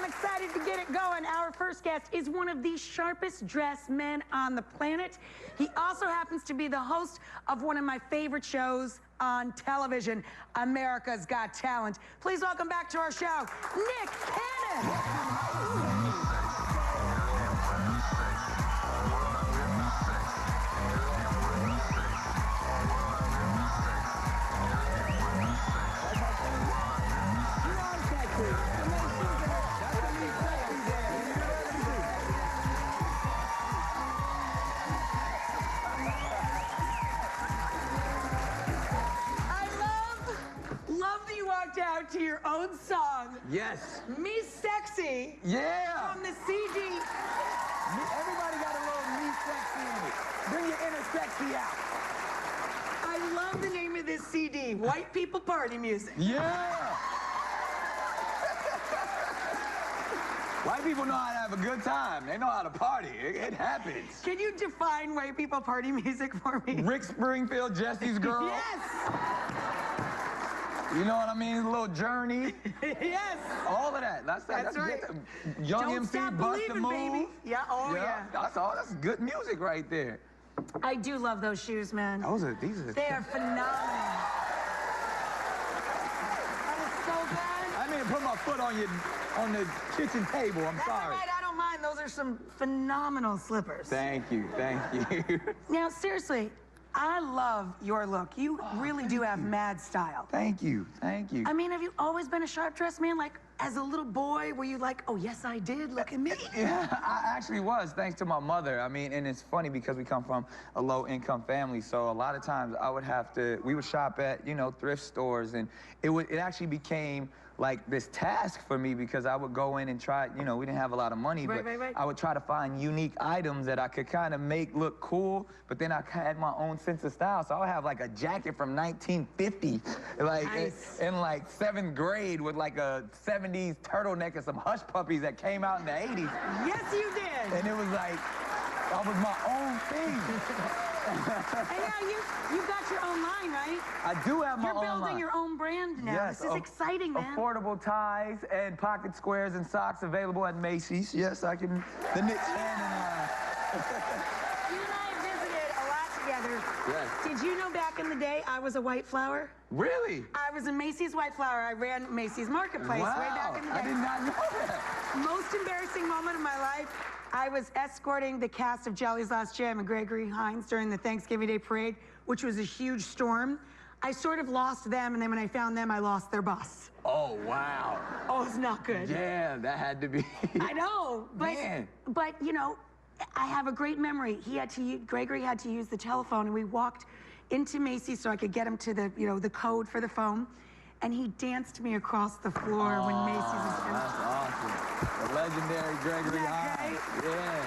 I'm excited to get it going. Our first guest is one of the sharpest dressed men on the planet. He also happens to be the host of one of my favorite shows on television, America's Got Talent. Please welcome back to our show, Nick HALO. Out to your own song. Yes. Me Sexy. Yeah. From the CD. Everybody got a little me sexy in it. Bring your inner sexy out. I love the name of this CD, White People Party Music. Yeah. White people know how to have a good time. They know how to party. It happens. Can you define white people party music for me? Rick Springfield, Jesse's Girl. Yes. You know what I mean? A little Journey. Yes. All of that. That's right. Good. Young Don't MC, stop Bust the believing, Move. baby. Yeah. Oh yeah. That's all. That's good music right there. I do love those shoes, man. These are. They are phenomenal. That is so bad. I didn't put my foot on the kitchen table. I'm That's sorry. all right. I don't mind. Those are some phenomenal slippers. Thank you. Thank you. Now, seriously, I love your look. You really do have mad style. Thank you. Thank you. I mean, have you always been a sharp-dressed man? Like, as a little boy, were you like, oh, yes, I did, look at me? Yeah, I actually was, thanks to my mother. I mean, and it's funny because we come from a low-income family, so a lot of times we would shop at, you know, thrift stores, and it actually became like this task for me because I would go in and try, you know, we didn't have a lot of money, but I would try to find unique items that I could kind of make look cool, but then I had my own sense of style. So I would have like a jacket from 1950, like in like 7th grade with like a 70s turtleneck and some hush puppies that came out in the 80s. Yes, you did. And it was like, that was my own thing. And now you've got your own line, right? I do have my own line. You're building your own brand now. Yes, this is exciting, man. Affordable ties and pocket squares and socks available at Macy's. Yes, I can. The Nick HALO line. You and I have visited a lot together. Yes. Did you know back in the day I was a white flower? Really? I was a Macy's white flower. I ran Macy's Marketplace way back in the day. I did not know that. Most embarrassing moment of my life, I was escorting the cast of Jelly's Last Jam and Gregory Hines during the Thanksgiving Day Parade, which was a huge storm. I sort of lost them, and then when I found them, I lost their bus. Oh, wow. Oh, it's not good. Yeah, that had to be. I know, but you know, I have a great memory. Gregory had to use the telephone, and we walked into Macy's so I could get him to the, you know, the code for the phone. And he danced me across the floor when Macy's was finished. That's awesome. The legendary Gregory Hines. Yeah.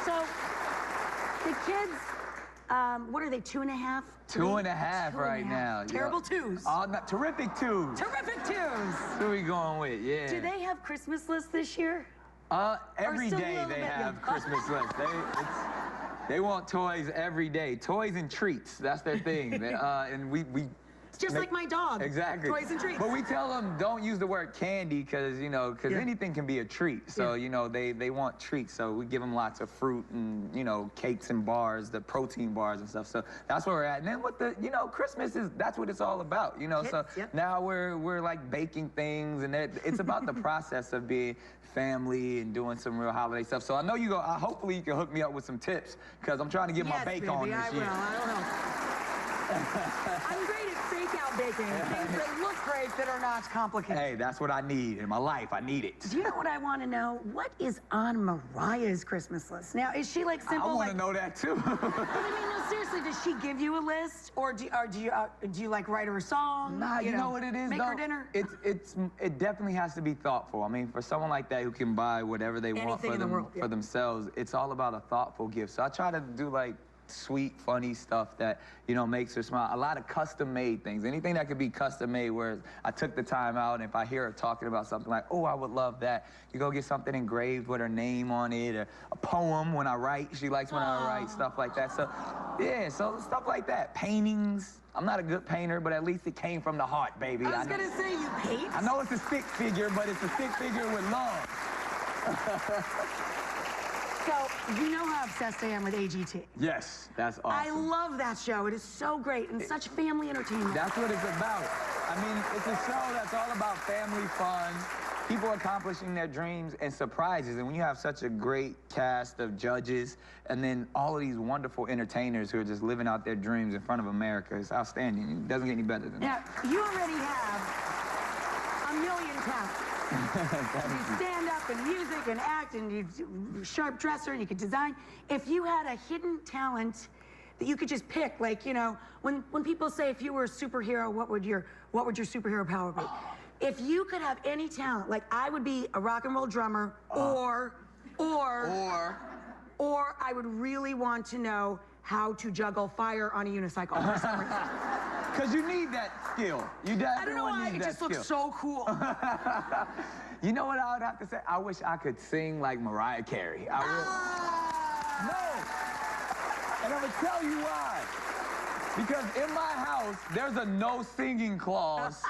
So, the kids, what are they, 2.5? 2.5 right now. Terrible twos. Terrific twos. Terrific twos. Who we going with? Yeah. Do they have Christmas lists this year? Every day they have Christmas lists. They want toys every day. Toys and treats. That's their thing. And we It's just like my dog. Exactly. Toys and treats. But we tell them don't use the word candy because, you know, anything can be a treat. So, you know, they want treats. So we give them lots of fruit and, you know, cakes and bars, the protein bars and stuff. So that's where we're at. And then with the, you know, Christmas that's what it's all about, you know. So now we're like baking things and it's about the process of being family and doing some real holiday stuff. So I know hopefully you can hook me up with some tips because I'm trying to get my bake on this year. I don't know. I'm great at fake-out baking. Things that look great that are not complicated. Hey, that's what I need in my life. I need it. Do you know what I want to know? What is on Mariah's Christmas list? Now, is she like simple? I want to know that too. But I mean, no, seriously, does she give you a list, or do you like write her a song? Nah, you know what it is, Make her dinner. It definitely has to be thoughtful. I mean, for someone like that who can buy whatever they want for themselves, it's all about a thoughtful gift. So I try to do like sweet, funny stuff that, you know, makes her smile. A lot of custom-made things. Anything that could be custom-made, where I took the time out, and if I hear her talking about something like, oh, I would love that, you go get something engraved with her name on it, or a poem when I write. She likes when I write, stuff like that. So, yeah, so stuff like that. Paintings. I'm not a good painter, but at least it came from the heart, baby. I was going to say, you paint? I know it's a stick figure, but it's a stick figure with love. So, you know how obsessed I am with AGT. Yes, that's awesome. I love that show. It is so great and such family entertainment. That's what it's about. I mean, it's a show that's all about family fun, people accomplishing their dreams, and surprises. And when you have such a great cast of judges, and then all of these wonderful entertainers who are just living out their dreams in front of America, it's outstanding. It doesn't get any better than that. Now, you already have a million talents. You stand up and music and act, and you're a sharp dresser, and you could design. If you had a hidden talent that you could just pick, like, you know, when people say, if you were a superhero, what would your superhero power be? If you could have any talent, like I would be a rock and roll drummer, or I would really want to know how to juggle fire on a unicycle for some reason. Because you need that skill. I don't know why, it just looks so cool. You know what I would have to say? I wish I could sing like Mariah Carey. I would. No. And I'm going to tell you why. Because in my house, there's a no singing clause.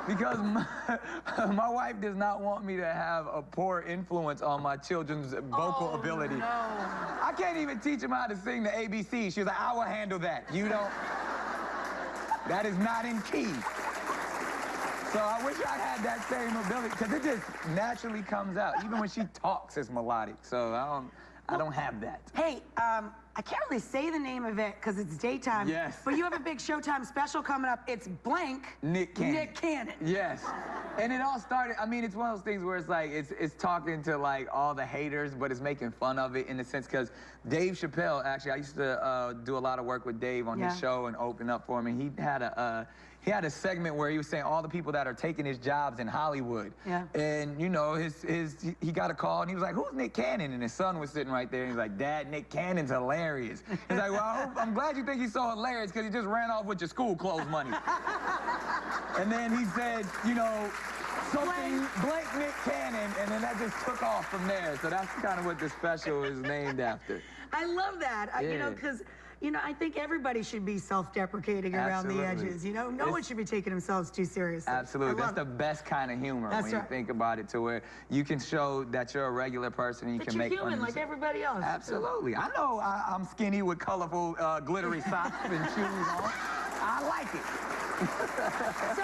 Because my wife does not want me to have a poor influence on my children's vocal ability. No. I can't even teach them how to sing the ABC. She was like, I will handle that. You don't. That is not in key. So I wish I had that same ability, because it just naturally comes out. Even when she talks, it's melodic. So I don't have that. Hey, I can't really say the name of it because it's daytime. Yes. But you have a big Showtime special coming up. It's blank. Nick Cannon. Nick Cannon. Yes. And it all started, I mean, it's one of those things where it's like, it's talking to like all the haters, but it's making fun of it in a sense, because Dave Chappelle, actually, I used to do a lot of work with Dave on his show and open up for him. And he had a segment where he was saying all the people that are taking his jobs in Hollywood. Yeah. And, you know, he got a call, and he was like, who's Nick Cannon? And his son was sitting right there, and he's like, Dad, Nick Cannon's hilarious. He's like, well, I'm glad you think he's so hilarious, because he just ran off with your school clothes money. And then he said, you know, something blank Nick Cannon, and then that just took off from there. So that's kind of what the special is named after. I love that, Yeah. you know, because, you know, I think everybody should be self-deprecating around the edges, you know? No one should be taking themselves too seriously. Absolutely. That's the best kind of humor when you think about it, to where you can show that you're a regular person and you can make fun of human like everybody else. Absolutely. I know I'm skinny with colorful, glittery socks and shoes on. I like it. So,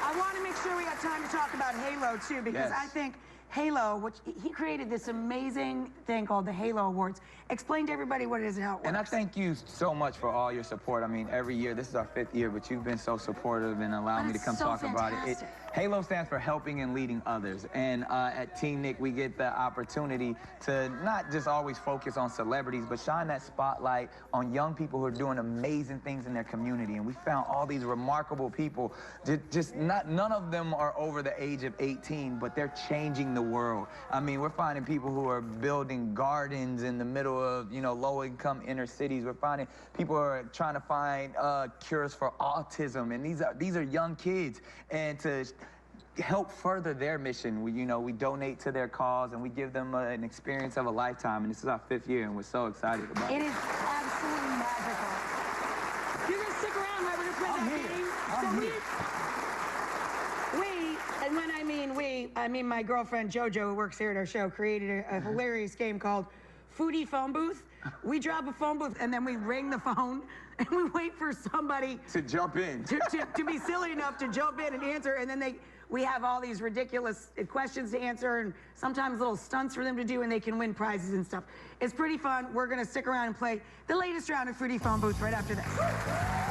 I want to make sure we have time to talk about Halo, too, because I think Halo, which he created this amazing thing called the HALO Awards. Explain to everybody what it is and how it works. And I thank you so much for all your support. I mean, every year, this is our 5th year, but you've been so supportive and allowing me to come talk about it. HALO stands for helping and leading others. And at TeenNick, we get the opportunity to not just always focus on celebrities, but shine that spotlight on young people who are doing amazing things in their community. And we found all these remarkable people. None of them are over the age of 18, but they're changing the world. I mean, we're finding people who are building gardens in the middle of, you know, low-income inner cities. We're finding people who are trying to find cures for autism, and these are young kids. And to help further their mission, we donate to their cause, and we give them an experience of a lifetime. And this is our 5th year, and we're so excited about it. It is absolutely magical. You're gonna stick around, right? We're gonna play that game. And when I mean we, I mean my girlfriend JoJo, who works here at our show, created a hilarious game called Foodie Phone Booth. We drop a phone booth, and then we ring the phone, and we wait for somebody to jump in, to be silly enough to jump in and answer, and then we have all these ridiculous questions to answer, and sometimes little stunts for them to do, and they can win prizes and stuff. It's pretty fun. We're gonna stick around and play the latest round of Foodie Phone Booth right after this.